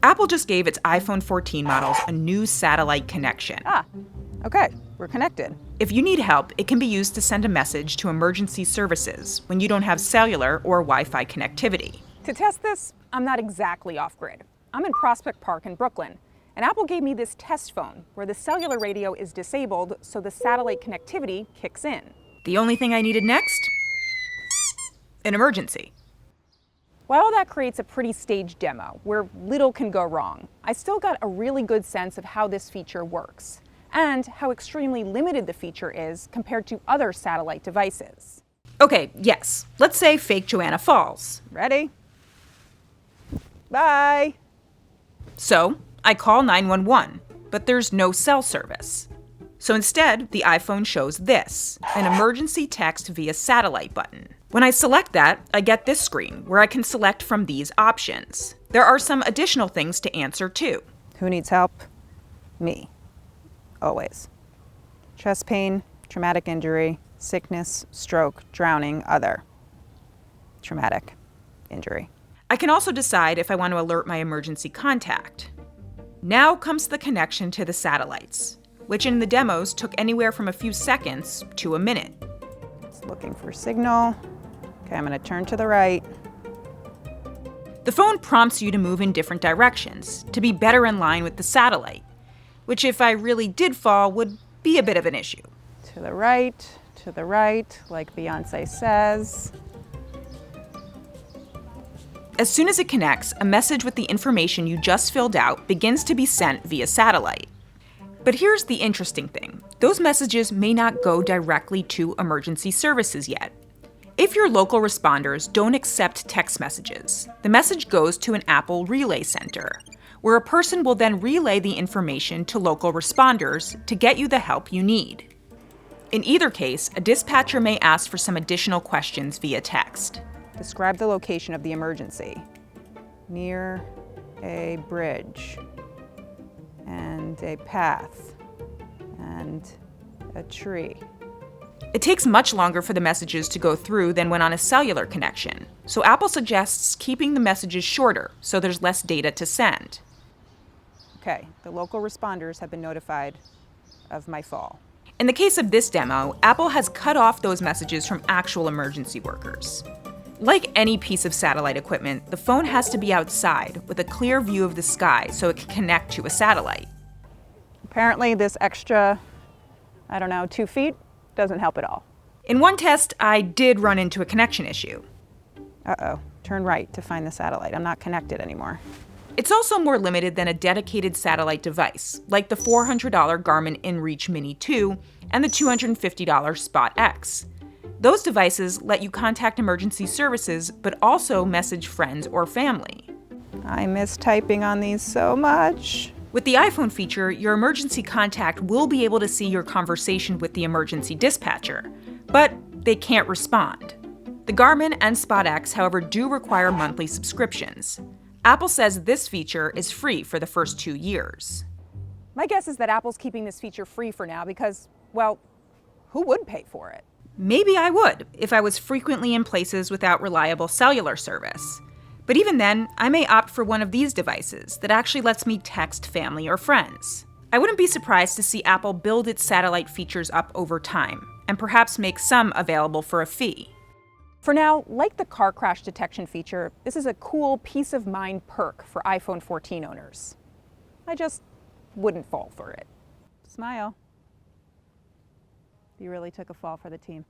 Apple just gave its iPhone 14 models a new satellite connection. Okay, we're connected. If you need help, it can be used to send a message to emergency services when you don't have cellular or Wi-Fi connectivity. To test this, I'm not exactly off-grid. I'm in Prospect Park in Brooklyn, and Apple gave me this test phone where the cellular radio is disabled so the satellite connectivity kicks in. The only thing I needed next? An emergency. While that creates a pretty staged demo where little can go wrong, I still got a really good sense of how this feature works and how extremely limited the feature is compared to other satellite devices. Okay, yes. Let's say fake Joanna falls. Ready? Bye. So, I call 911, but there's no cell service. So instead, the iPhone shows this, an emergency text via satellite button. When I select that, I get this screen where I can select from these options. There are some additional things to answer too. Who needs help? Me. Always. Chest pain, traumatic injury, sickness, stroke, drowning, other. Traumatic injury. I can also decide if I want to alert my emergency contact. Now comes the connection to the satellites, which in the demos took anywhere from a few seconds to a minute. It's looking for signal. Okay, I'm going to turn to the right. The phone prompts you to move in different directions to be better in line with the satellite, which if I really did fall would be a bit of an issue. To the right, like Beyonce says. As soon as it connects, a message with the information you just filled out begins to be sent via satellite. But here's the interesting thing. Those messages may not go directly to emergency services yet. If your local responders don't accept text messages, the message goes to an Apple Relay Center, where a person will then relay the information to local responders to get you the help you need. In either case, a dispatcher may ask for some additional questions via text. Describe the location of the emergency. Near a bridge, and a path, and a tree. It takes much longer for the messages to go through than when on a cellular connection, so Apple suggests keeping the messages shorter so there's less data to send. Okay, the local responders have been notified of my fall. In the case of this demo, Apple has cut off those messages from actual emergency workers. Like any piece of satellite equipment, the phone has to be outside with a clear view of the sky so it can connect to a satellite. Apparently this extra, 2 feet doesn't help at all. In one test, I did run into a connection issue. Turn right to find the satellite. I'm not connected anymore. It's also more limited than a dedicated satellite device, like the $400 Garmin InReach Mini 2 and the $250 Spot X. Those devices let you contact emergency services, but also message friends or family. I miss typing on these so much. With the iPhone feature, your emergency contact will be able to see your conversation with the emergency dispatcher, but they can't respond. The Garmin and Spot X, however, do require monthly subscriptions. Apple says this feature is free for the first 2 years. My guess is that Apple's keeping this feature free for now because, well, who would pay for it? Maybe I would, if I was frequently in places without reliable cellular service. But even then, I may opt for one of these devices that actually lets me text family or friends. I wouldn't be surprised to see Apple build its satellite features up over time, and perhaps make some available for a fee. For now, like the car crash detection feature, this is a cool peace of mind perk for iPhone 14 owners. I just wouldn't fall for it. Smile. You really took a fall for the team.